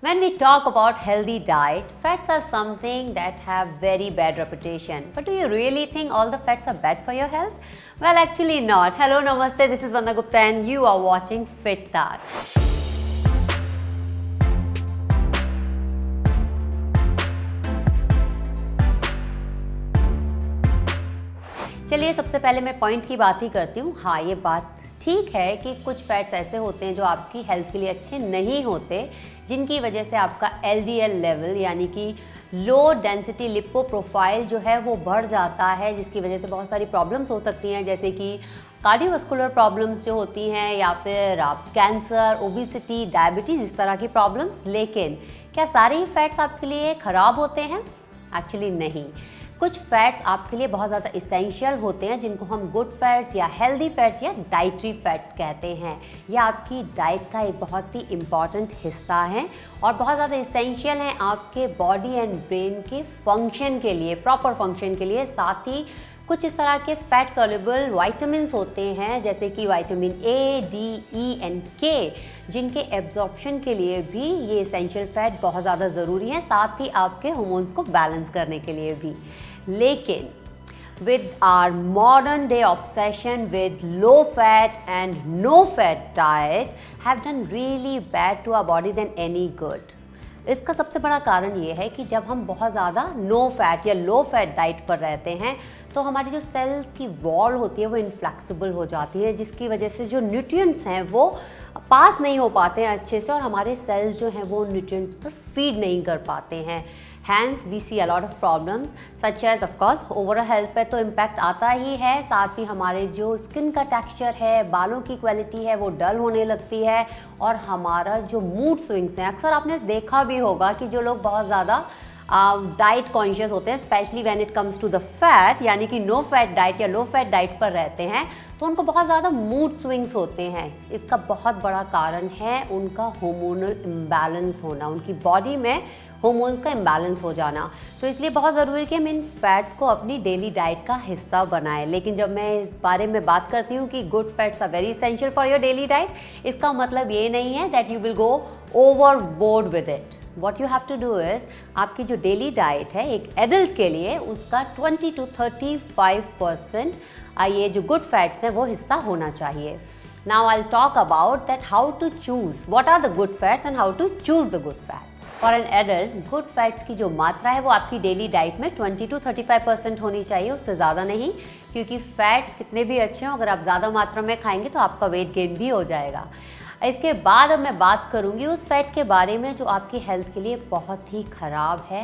When we talk about healthy diet, fats are something that have very bad reputation. But do you really think all the fats are bad for your health? Well, actually not. Hello, namaste. This is Vandana Gupta and you are watching Fit Tat. चलिए सबसे पहले मैं point की बात ही करती हूँ। हाँ, ये बात ठीक है कि कुछ फैट्स ऐसे होते हैं जो आपकी हेल्थ के लिए अच्छे नहीं होते, जिनकी वजह से आपका LDL लेवल यानी कि लो डेंसिटी लिपो प्रोफाइल जो है वो बढ़ जाता है, जिसकी वजह से बहुत सारी प्रॉब्लम्स हो सकती हैं, जैसे कि कार्डियोवास्कुलर प्रॉब्लम्स जो होती हैं या फिर आप कैंसर, ओबेसिटी, डायबिटीज़, इस तरह की प्रॉब्लम्स। लेकिन क्या सारे ही फैट्स आपके लिए ख़राब होते हैं? एक्चुअली नहीं। कुछ फैट्स आपके लिए बहुत ज़्यादा इसेंशियल होते हैं, जिनको हम गुड फैट्स या हेल्दी फैट्स या डाइटरी फैट्स कहते हैं। ये आपकी डाइट का एक बहुत ही इम्पॉर्टेंट हिस्सा है और बहुत ज़्यादा इसेंशियल हैं आपके बॉडी एंड ब्रेन के फंक्शन के लिए, प्रॉपर फंक्शन के लिए। साथ ही कुछ इस तरह के फैट सॉल्युबल वाइटामिन्स होते हैं, जैसे कि vitamin A, D, E and K, जिनके एब्जॉर्प्शन के लिए भी ये इसेंशियल फैट बहुत ज़्यादा ज़रूरी है, साथ ही आपके हार्मोन्स को बैलेंस करने के लिए भी। लेकिन with our modern day obsession with low fat and no fat diet have done really bad to our body than any good. इसका सबसे बड़ा कारण ये है कि जब हम बहुत ज़्यादा नो फैट या लो फैट डाइट पर रहते हैं तो हमारी जो सेल्स की वॉल होती है वो इनफ्लेक्सिबल हो जाती है, जिसकी वजह से जो न्यूट्रिएंट्स हैं वो पास नहीं हो पाते हैं अच्छे से और हमारे सेल्स जो हैं वो न्यूट्रिएंट्स पर फीड नहीं कर पाते हैं। Hence we see a lot of problem such as of course overall health पे तो इम्पैक्ट आता ही है, साथ ही हमारे जो स्किन का टेक्सचर है, बालों की क्वालिटी है वो डल होने लगती है और हमारा जो मूड स्विंग्स हैं, अक्सर आपने देखा भी होगा कि जो लोग बहुत ज़्यादा डाइट कॉन्शियस होते हैं, specially when it comes to the fat यानी कि नो फैट डाइट या लो फैट डाइट पर रहते हैं, तो उनको बहुत ज़्यादा मूड स्विंग्स होते हैं। इसका बहुत बड़ा कारण है उनका हार्मोनल इम्बैलेंस होना, उनकी बॉडी में हार्मोन्स का इम्बैलेंस हो जाना। तो इसलिए बहुत ज़रूरी है कि हम इन फैट्स को अपनी डेली डाइट का हिस्सा बनाएं। लेकिन जब मैं इस बारे में बात करती हूँ कि good fats are very essential for your daily diet, इसका मतलब ये नहीं है that you will go overboard with it. What you have to do is, आपकी जो डेली डाइट है एक एडल्ट के लिए उसका 20 to 35% ये जो गुड फैट्स हैं वो हिस्सा होना चाहिए। Now I will talk about that how to choose what are the good fats and how to choose the good fats. For an adult good fats की जो मात्रा है वो आपकी डेली डाइट में 20 to 35% होनी चाहिए, उससे ज़्यादा नहीं, क्योंकि फैट्स कितने भी अच्छे हों, अगर आप ज़्यादा मात्रा में खाएंगे तो आपका वेट गेन भी हो जाएगा। इसके बाद अब मैं बात करूंगी उस फैट के बारे में जो आपकी हेल्थ के लिए बहुत ही ख़राब है,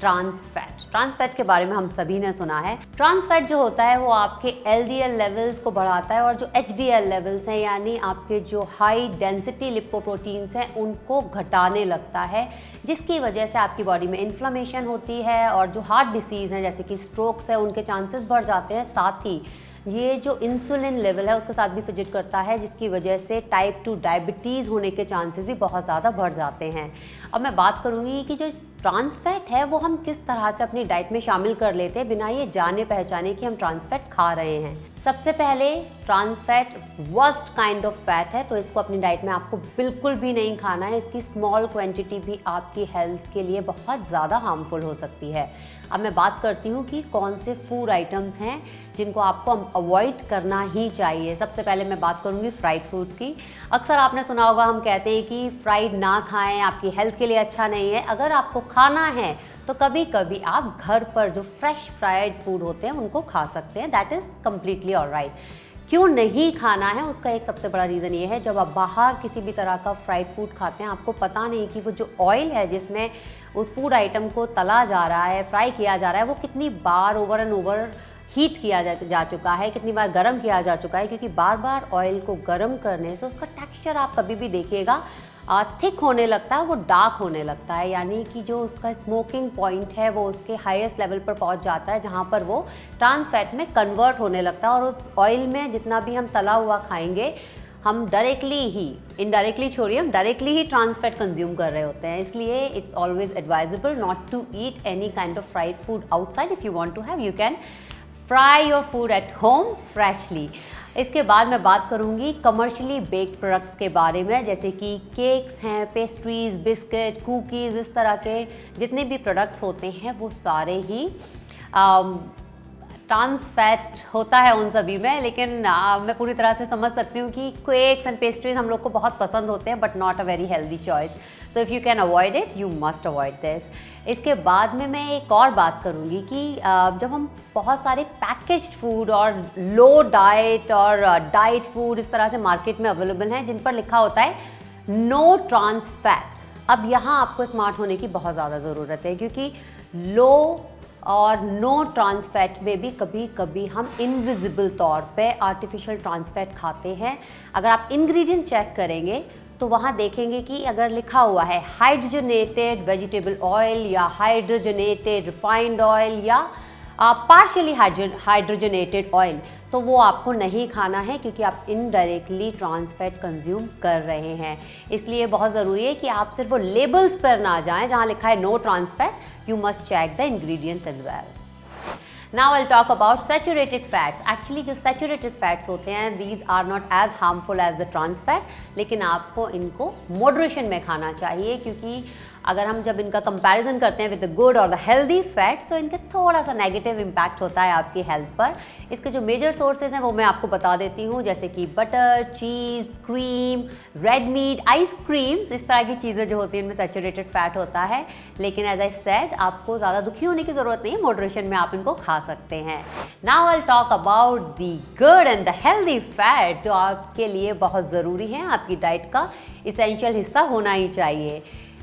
ट्रांस फैट। ट्रांस फैट के बारे में हम सभी ने सुना है। ट्रांस फैट जो होता है वो आपके LDL लेवल्स को बढ़ाता है और जो HDL लेवल्स हैं यानी आपके जो हाई डेंसिटी लिपोप्रोटीन्स हैं उनको घटाने लगता है, जिसकी वजह से आपकी बॉडी में इन्फ्लेमेशन होती है और जो हार्ट डिसीज़ हैं जैसे कि स्ट्रोक्स है उनके चांसेस बढ़ जाते हैं। साथ ही ये जो इंसुलिन लेवल है उसके साथ भी फिजिट करता है, जिसकी वजह से टाइप 2 डायबिटीज़ होने के चांसेस भी बहुत ज़्यादा बढ़ जाते हैं। अब मैं बात करूँगी कि जो ट्रांस फैट है वो हम किस तरह से अपनी डाइट में शामिल कर लेते हैं बिना ये जाने पहचाने कि हम ट्रांस फैट खा रहे हैं। सबसे पहले trans fat worst kind of fat है, तो इसको अपनी डाइट में आपको बिल्कुल भी नहीं खाना है। इसकी स्मॉल क्वांटिटी भी आपकी हेल्थ के लिए बहुत ज़्यादा हार्मफुल हो सकती है। अब मैं बात करती हूँ कि कौन से फूड आइटम्स हैं जिनको आपको अवॉइड करना ही चाहिए। सबसे पहले मैं बात करूँगी फ्राइड फूड्स की। अक्सर आपने सुना होगा हम कहते हैं कि फ्राइड ना खाएं, आपकी हेल्थ के लिए अच्छा नहीं है। अगर आपको खाना है तो कभी कभी आप घर पर जो फ्रेश फ्राइड फूड होते हैं उनको खा सकते हैं, दैट इज़ कम्प्लीटली ऑलराइट। क्यों नहीं खाना है उसका एक सबसे बड़ा रीज़न ये है, जब आप बाहर किसी भी तरह का फ्राइड फूड खाते हैं आपको पता नहीं कि वो जो ऑयल है जिसमें उस फूड आइटम को तला जा रहा है, फ्राई किया जा रहा है, वो कितनी बार ओवर एंड ओवर हीट किया जा चुका है, कितनी बार गर्म किया जा चुका है। क्योंकि बार बार ऑयल को गर्म करने से उसका टेक्सचर आप कभी भी देखिएगा थिक होने लगता है, वो डार्क होने लगता है, यानी कि जो उसका स्मोकिंग पॉइंट है वो उसके हाईएस्ट लेवल पर पहुंच जाता है, जहां पर वो ट्रांस फैट में कन्वर्ट होने लगता है। और उस ऑयल में जितना भी हम तला हुआ खाएंगे हम डायरेक्टली ही, इनडायरेक्टली छोड़िए, हम डायरेक्टली ही ट्रांस फैट कंज्यूम कर रहे होते हैं। इसलिए it's always advisable not to eat any kind of fried food outside. If you want to have, you can fry your food at home freshly. इसके बाद मैं बात करूंगी कमर्शियली बेक्ड प्रोडक्ट्स के बारे में, जैसे कि केक्स हैं, पेस्ट्रीज, बिस्किट, कुकीज़, इस तरह के जितने भी प्रोडक्ट्स होते हैं वो सारे ही ट्रांस फैट होता है उन सभी में, लेकिन मैं पूरी तरह से समझ सकती हूँ कि केक्स एंड पेस्ट्रीज हम लोग को बहुत पसंद होते हैं, but not a very healthy choice. So if you can avoid it, you must avoid this. इसके बाद में मैं एक और बात करूँगी कि जब हम बहुत सारे पैकेज्ड फूड और लो डाइट और डाइट फूड इस तरह से मार्केट में अवेलेबल हैं जिन पर लिखा होता है नो ट्रांस फैट, अब यहाँ आपको स्मार्ट होने की बहुत ज़्यादा ज़रूरत है, क्योंकि लो और नो ट्रांस फैट में भी कभी कभी हम इनविजिबल तौर पे आर्टिफिशियल ट्रांस फैट खाते हैं। अगर आप इंग्रेडिएंट चेक करेंगे तो वहाँ देखेंगे कि अगर लिखा हुआ है हाइड्रोजनेटेड वेजिटेबल ऑयल या हाइड्रोजनेटेड रिफाइंड ऑयल या पार्शियली हाइड्रोजनेटेड ऑयल, तो वो आपको नहीं खाना है, क्योंकि आप इनडायरेक्टली ट्रांस फैट कंज्यूम कर रहे हैं। इसलिए बहुत ज़रूरी है कि आप सिर्फ वो लेबल्स पर ना जाएं जहाँ लिखा है no trans fat, you must check the ingredients as well. Now I talk about saturated fats. Actually जो सैचुरेटेड फैट्स होते हैं these are not as harmful as the trans fat, लेकिन आपको इनको मॉडरेशन में खाना चाहिए, क्योंकि अगर हम जब इनका कंपैरिजन करते हैं विद द गुड और द हेल्दी फैट्स तो इनका थोड़ा सा नेगेटिव इम्पैक्ट होता है आपकी हेल्थ पर। इसके जो मेजर सोर्सेज हैं वो मैं आपको बता देती हूँ, जैसे कि बटर, चीज़, क्रीम, रेड मीट, आइसक्रीम्स, इस तरह की चीज़ें जो होती हैं इनमें सैचुरेटेड फैट होता है। लेकिन एज आई सेड आपको ज़्यादा दुखी होने की ज़रूरत नहीं है, मॉडरेशन में आप इनको खा सकते हैं। Now I talk about the good and the healthy fat जो आपके लिए बहुत ज़रूरी है, आपकी डाइट का इसेंशियल हिस्सा होना ही चाहिए।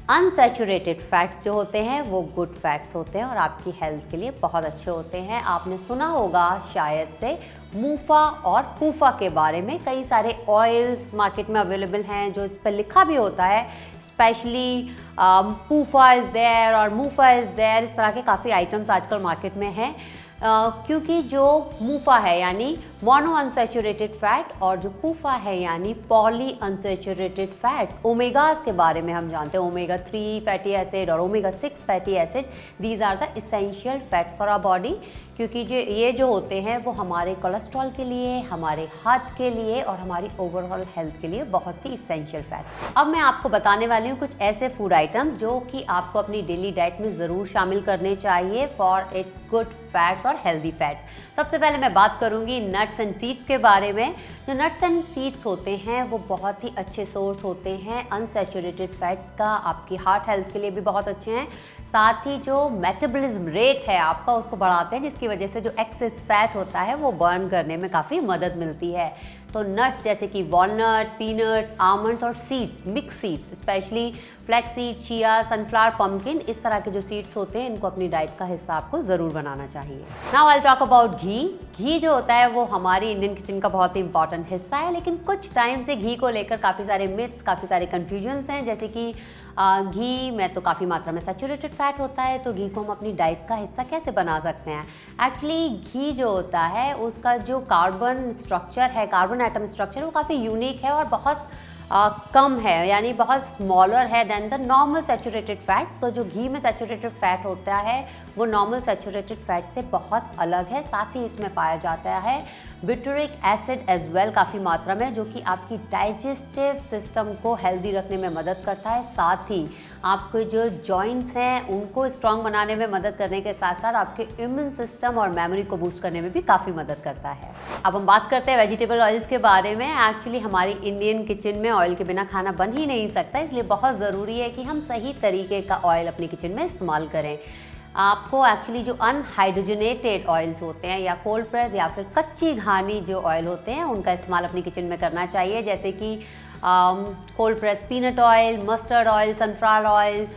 अनसैचुरेटेड फैट्स जो होते हैं वो गुड फैट्स होते हैं और आपकी हेल्थ के लिए बहुत अच्छे होते हैं। आपने सुना होगा शायद से मूफा और पूफा के बारे में, कई सारे ऑयल्स मार्केट में अवेलेबल हैं जो इस पर लिखा भी होता है, स्पेशली पूफा इज़ देयर और मूफा इज़ देयर, इस तरह के काफ़ी आइटम्स आजकल मार्केट में हैं। क्योंकि जो मूफा है यानी मोनो अनसैचुरेटेड फैट और जो पूफा है यानी पॉली अनसैचुरेटेड फैट्स, ओमेगास के बारे में हम जानते हैं, ओमेगा 3 फैटी एसिड और omega 6 fatty acid, these are the essential fats for our body, क्योंकि ये जो होते हैं वो हमारे कोलेस्ट्रॉल के लिए, हमारे हार्ट के लिए और हमारी ओवरऑल हेल्थ के लिए बहुत ही इसेंशियल फैट्स हैं। अब मैं आपको बताने वाली हूँ कुछ ऐसे फूड आइटम्स जो कि आपको अपनी डेली डाइट में ज़रूर शामिल करने चाहिए फॉर इट्स गुड फैट्स और हेल्दी फैट्स। सबसे पहले मैं बात करूंगी नट्स एंड सीड्स के बारे में। जो नट्स एंड सीड्स होते हैं वो बहुत ही अच्छे सोर्स होते हैं अनसैचुरेटेड फैट्स का, आपकी हार्ट हेल्थ के लिए भी बहुत अच्छे हैं। साथ ही जो मेटाबॉलिज्म रेट है आपका उसको बढ़ाते हैं, जिसकी वजह से जो एक्सेस फैट होता है वो बर्न करने में काफ़ी मदद मिलती है। तो नट्स जैसे कि वॉलनट, पीनट्स, आमंड्स और seeds, mix seeds, specially flax seed, chia, sunflower, pumpkin, इस तरह के जो सीड्स होते हैं इनको अपनी डाइट का हिस्सा आपको ज़रूर बनाना चाहिए। नाउ आई टॉक अबाउट घी। घी जो होता है वो हमारी इंडियन किचन का बहुत ही इंपॉर्टेंट हिस्सा है, लेकिन कुछ टाइम से घी को लेकर काफ़ी सारे मिथ्स, काफ़ी सारे कन्फ्यूजन्स हैं, जैसे कि घी में तो काफ़ी मात्रा में सैचुरेटेड फैट होता है, तो घी को हम अपनी डाइट का हिस्सा कैसे बना सकते हैं। एक्चुअली घी जो होता है उसका जो कार्बन स्ट्रक्चर है, कार्बन एटम स्ट्रक्चर, वो काफ़ी यूनिक है और बहुत कम है, यानी बहुत स्मॉलर है than the normal saturated fat. तो जो घी में सैचुरेटेड फैट होता है वो नॉर्मल सैचुरेटेड फैट से बहुत अलग है। साथ ही इसमें पाया जाता है ब्यूटरिक एसिड एज वेल काफ़ी मात्रा में, जो कि आपकी डाइजेस्टिव सिस्टम को हेल्दी रखने में मदद करता है। साथ ही आपके जो जॉइंट्स हैं उनको स्ट्रॉन्ग बनाने में मदद करने के साथ साथ आपके इम्यून सिस्टम और मेमोरी को बूस्ट करने में भी काफ़ी मदद करता है। अब हम बात करते हैं वेजिटेबल ऑयल्स के बारे में। एक्चुअली हमारी इंडियन किचन में ऑयल के बिना खाना बन ही नहीं सकता, इसलिए बहुत ज़रूरी है कि हम सही तरीके का ऑयल अपनी किचन में इस्तेमाल करें। आपको एक्चुअली जो अनहाइड्रोजनेटेड ऑयल्स होते हैं या कोल्ड प्रेस या फिर कच्ची घानी जो ऑयल होते हैं उनका इस्तेमाल अपनी किचन में करना चाहिए, जैसे कि cold press peanut oil, mustard oil, sunflower oil,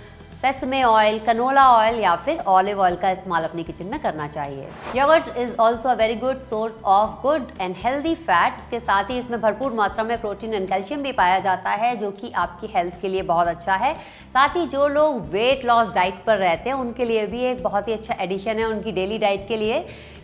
sesame oil, canola oil या फिर ऑलिव ऑयल का इस्तेमाल अपनी किचन में करना चाहिए। Yogurt is also a very good source of good and healthy fats. इसके साथ ही इसमें भरपूर मात्रा में प्रोटीन एंड कैल्शियम भी पाया जाता है, जो कि आपकी हेल्थ के लिए बहुत अच्छा है। साथ ही जो लोग वेट लॉस डाइट पर रहते हैं उनके लिए भी एक बहुत ही अच्छा एडिशन है उनकी डेली डाइट के लिए।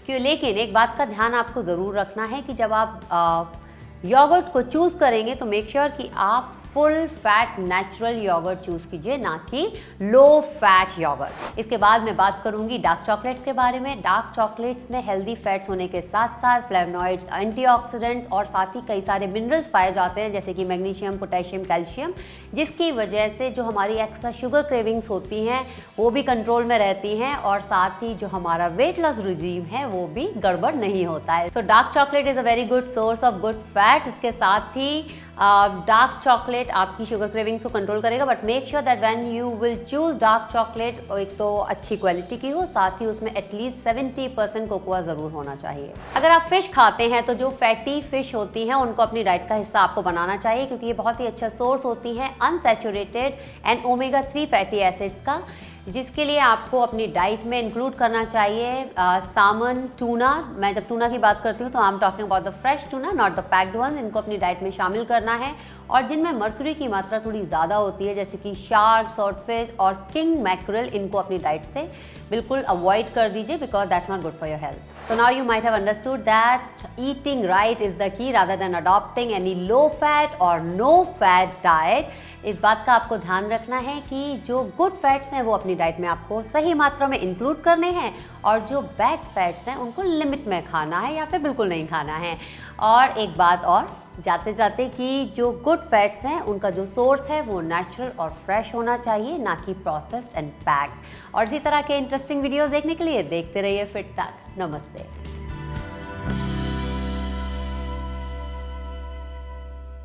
क्यों, लेकिन एक बात का ध्यान आपको ज़रूर रखना है कि जब आप योगर्ट को चूज़ करेंगे तो मेक श्योर कि आप full fat natural yogurt choose कीजिए, ना कि लो फैट योगर्ट। इसके बाद मैं बात करूंगी डार्क चॉकलेट्स के बारे में। डार्क चॉकलेट्स में हेल्दी फैट्स होने के साथ साथ फ्लेवोनॉइड्स, एंटीऑक्सीडेंट्स और साथ ही कई सारे मिनरल्स पाए जाते हैं, जैसे कि मैग्नीशियम, पोटेशियम, कैल्शियम, जिसकी वजह से जो हमारी एक्स्ट्रा शुगर क्रेविंग्स होती हैं वो भी कंट्रोल में रहती हैं और साथ ही जो हमारा वेट लॉस रिजीम है वो भी गड़बड़ नहीं होता है। So dark chocolate is a very good source of good fats. इसके साथ ही डार्क चॉकलेट आपकी शुगर क्रेविंग्स को कंट्रोल करेगा, but make sure that when you will choose dark chocolate एक तो अच्छी क्वालिटी की हो, साथ ही उसमें एटलीस्ट 70% कोकोआ ज़रूर होना चाहिए। अगर आप फिश खाते हैं तो जो फैटी फिश होती हैं उनको अपनी डाइट का हिस्सा आपको बनाना चाहिए, क्योंकि ये बहुत ही अच्छा सोर्स होती हैं unsaturated and omega 3 fatty acids का, जिसके लिए आपको अपनी डाइट में इंक्लूड करना चाहिए सामन, टूना। मैं जब टूना की बात करती हूँ तो I am talking about the fresh tuna, not the packed one. इनको अपनी डाइट में शामिल करना है, और जिनमें मर्क्यूरी की मात्रा थोड़ी ज़्यादा होती है, जैसे कि शार्क, स्वॉर्डफिश और किंग मैकरेल, इनको अपनी डाइट से बिल्कुल अवॉइड कर दीजिए, because that's not good for your health. So now you might have understood that eating right is the key rather than adopting any low fat or no fat diet. इस बात का आपको ध्यान रखना है कि जो गुड फैट्स हैं वो अपनी डाइट में आपको सही मात्रा में इंक्लूड करने हैं, और जो बैड फैट्स हैं उनको लिमिट में खाना है या फिर बिल्कुल नहीं खाना है। और एक बात और जाते जाते कि जो गुड फैट्स हैं उनका जो सोर्स है वो नेचुरल और फ्रेश होना चाहिए, ना कि प्रोसेस्ड एंड पैक्ड। और इसी तरह के इंटरेस्टिंग वीडियोस देखने के लिए देखते रहिए फिट तक। नमस्ते।